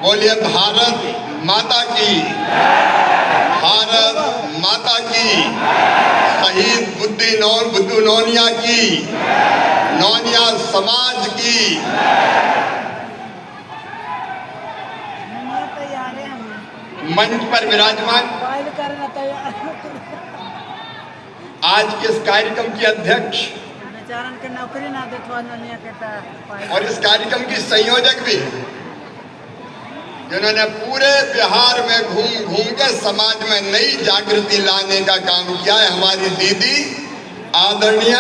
बोलिए भारत माता की, भारत माता की। शहीद बुद्धू नौनिया की, नौनिया समाज की। मंच पर विराजमान आज के इस कार्यक्रम की अध्यक्ष और इस कार्यक्रम की संयोजक भी, जिन्होंने पूरे बिहार में घूम घूम के समाज में नई जागृति लाने का काम किया है, हमारी दीदी आदरणीय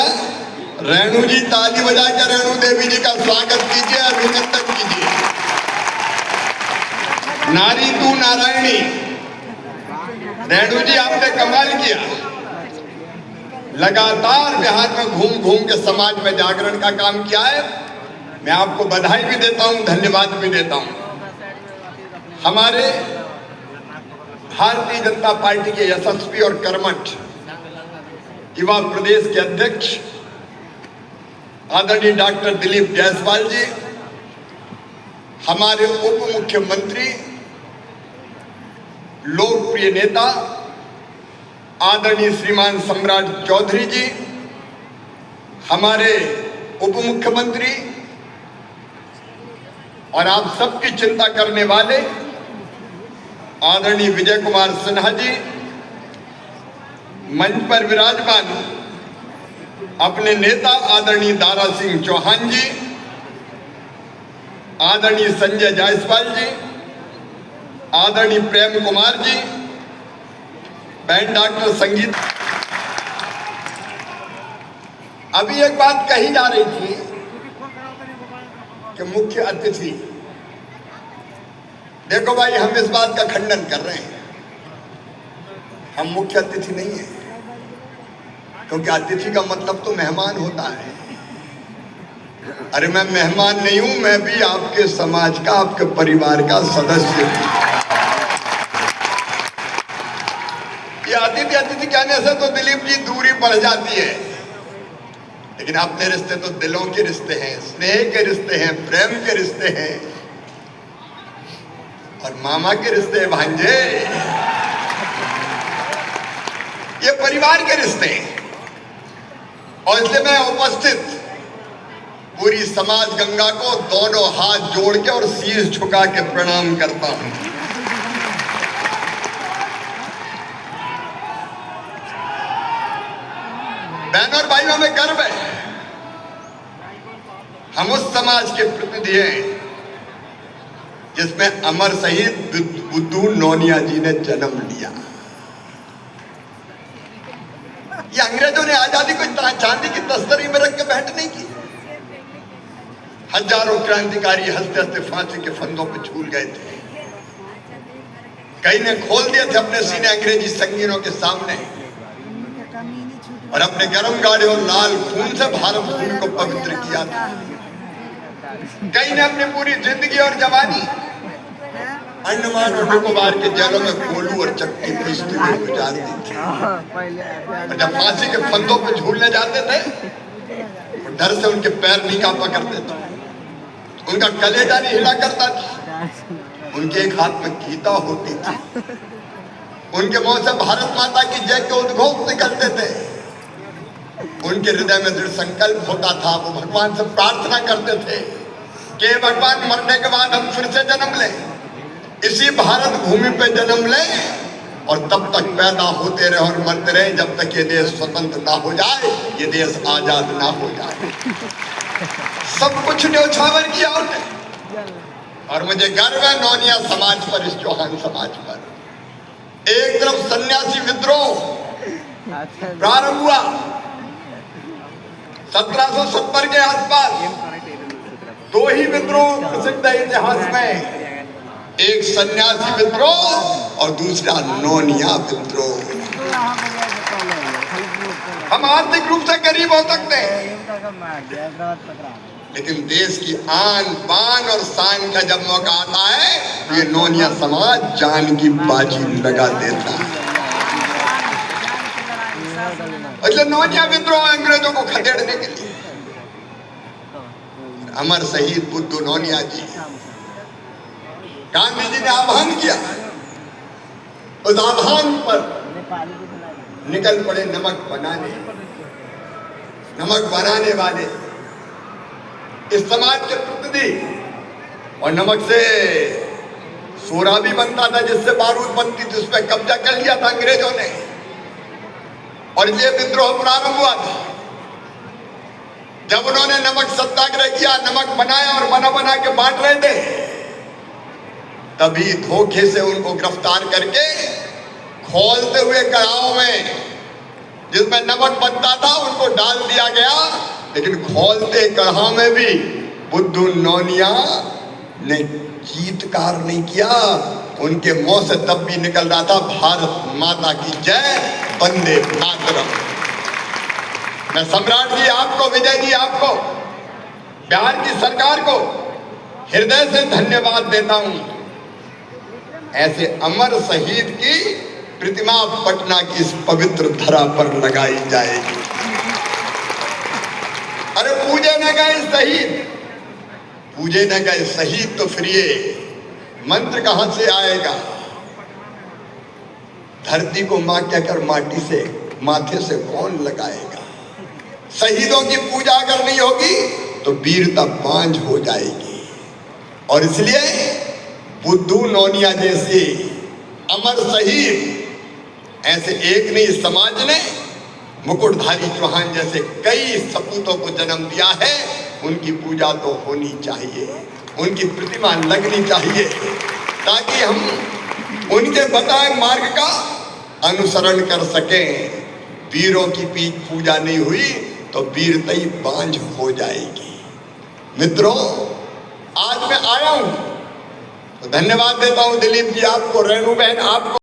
रेणु जी। ताली बजाकर रेणु देवी जी का स्वागत कीजिए, अभिनंदन कीजिए। नारी तू नारायणी। रेणु जी आपने कमाल किया, लगातार बिहार में घूम घूम के समाज में जागरण का काम किया है। मैं आपको बधाई भी देता हूं, धन्यवाद भी देता हूं। हमारे भारतीय जनता पार्टी के यशस्वी और कर्मठ युवा प्रदेश के अध्यक्ष आदरणीय डॉक्टर दिलीप जायसवाल जी, हमारे उप मुख्यमंत्री लोकप्रिय नेता आदरणीय श्रीमान सम्राट चौधरी जी, हमारे उप मुख्यमंत्री और आप सबकी चिंता करने वाले आदरणीय विजय कुमार सिन्हा जी, मंच पर विराजमान अपने नेता आदरणीय दारा सिंह चौहान जी, आदरणीय संजय जायसवाल जी, आदरणीय प्रेम कुमार जी, बहन डॉक्टर संगीत। अभी एक बात कही जा रही थी कि मुख्य अतिथि, देखो भाई, हम इस बात का खंडन कर रहे हैं, हम मुख्य अतिथि नहीं है, क्योंकि अतिथि का मतलब तो मेहमान होता है। अरे मैं मेहमान नहीं हूं, मैं भी आपके समाज का, आपके परिवार का सदस्य हूं। ये अतिथि अतिथि कहने से तो दिलीप जी दूरी बढ़ जाती है, लेकिन अपने रिश्ते तो दिलों के रिश्ते हैं, स्नेह के रिश्ते हैं, प्रेम के रिश्ते हैं और मामा के रिश्ते हैं भांजे। ये परिवार के रिश्ते हैं और इसलिए मैं उपस्थित पूरी समाज गंगा को दोनों हाथ जोड़ के और शीश झुका के प्रणाम करता हूं। बहनों और भाइयों में गर्व है, हम उस समाज के प्रतिनिधि हैं जिसमें अमर शहीद बुद्धू नौनिया जी ने जन्म लिया। ये अंग्रेजों ने आजादी को चांदी की तस्तरी में रख के भेंट नहीं की। हजारों क्रांतिकारी हंसते हंसते फांसी के फंदों पर झूल गए थे, कई ने खोल दिए थे अपने सीने अंग्रेजी संगीनों के सामने और अपने गर्म गाढ़े और लाल खून से भारत भूमि को पवित्र किया था। कई ने अपनी पूरी जिंदगी और जवानी अंडमान और निकोबार के जेलों में गोलू और चक्की पीसते हुए गुजार दी थी। और जब फांसी के फंदों पे झूलने जाते थे, डर से उनके पैर नहीं कांपा करते थे, उनका कलेजा नहीं हिला करता था, उनके एक हाथ में गीता होती थी, उनके मुंह से भारत माता की जय के उद्घोष निकलते थे, उनके हृदय में दृढ़ संकल्प होता था। वो भगवान से प्रार्थना करते थे कि भगवान, मरने के बाद हम फिर से जन्म लें, इसी भारत भूमि पे जन्म लें और तब तक पैदा होते रहे और मरते रहे जब तक ये देश स्वतंत्र ना हो जाए, ये देश आजाद ना हो जाए। सब कुछ न्यौछावर किया उन्होंने और मुझे गर्व है नौनिया समाज पर, इस चौहान समाज पर। एक तरफ सन्यासी विद्रोह प्रारंभ हुआ 1770 के आसपास। दो ही विद्रोह प्रसिद्ध है इतिहास में, एक सन्यासी विद्रोह और दूसरा नौनिया विद्रोह। हम आर्थिक रूप से गरीब हो सकते हैं, लेकिन देश की आन बान और शान का जब मौका आता है तो ये नौनिया समाज जान की बाजी लगा देता है। इसलिए नौनिया विद्रोह अंग्रेजों को खदेड़ने के लिए अमर शहीद बुद्धू नौनिया जी, गांधी जी ने आह्वान किया, उस आह्वान पर निकल पड़े नमक बनाने वाले इस समाज के प्रतिनिधि। और नमक से सोरा भी बनता था, जिससे बारूद बनती थी, उस पर कब्जा कर लिया था अंग्रेजों ने और ये विद्रोह प्रारंभ हुआ था। जब उन्होंने नमक सत्याग्रह किया, नमक बनाया और बना के बांट रहे थे, तभी धोखे से उनको गिरफ्तार करके खोलते हुए कड़ाहों में जिसमें नमक बनता था उनको डाल दिया गया। लेकिन खोलते कड़ाह में भी बुद्धू नौनिया ने चीत्कार नहीं किया, उनके मुंह से तब भी निकल रहा था भारत माता की जय, वंदे मातरम। मैं सम्राट जी आपको, विजय जी आपको, बिहार की सरकार को हृदय से धन्यवाद देता हूं। ऐसे अमर शहीद की प्रतिमा पटना की इस पवित्र धरा पर लगाई जाएगी। अरे पूजे न गए शहीद, पूजे न गए शहीद तो फिर ये मंत्र कहां से आएगा? धरती को मां कहकर माटी से माथे से कौन लगाएगा? शहीदों की पूजा अगर नहीं होगी तो वीरता बांझ हो जाएगी। और इसलिए बुद्धू नौनिया जैसे अमर शहीद, ऐसे एक नहीं, इस समाज ने मुकुटधारी चौहान जैसे कई सपूतों को जन्म दिया है। उनकी पूजा तो होनी चाहिए, उनकी प्रतिमा लगनी चाहिए, ताकि हम उनके बताए मार्ग का अनुसरण कर सकें। वीरों की पूजा नहीं हुई तो वीरता ही बांझ हो जाएगी। मित्रों, आज मैं आया हूं तो धन्यवाद देता हूं दिलीप जी आपको, रेणु बहन आपको।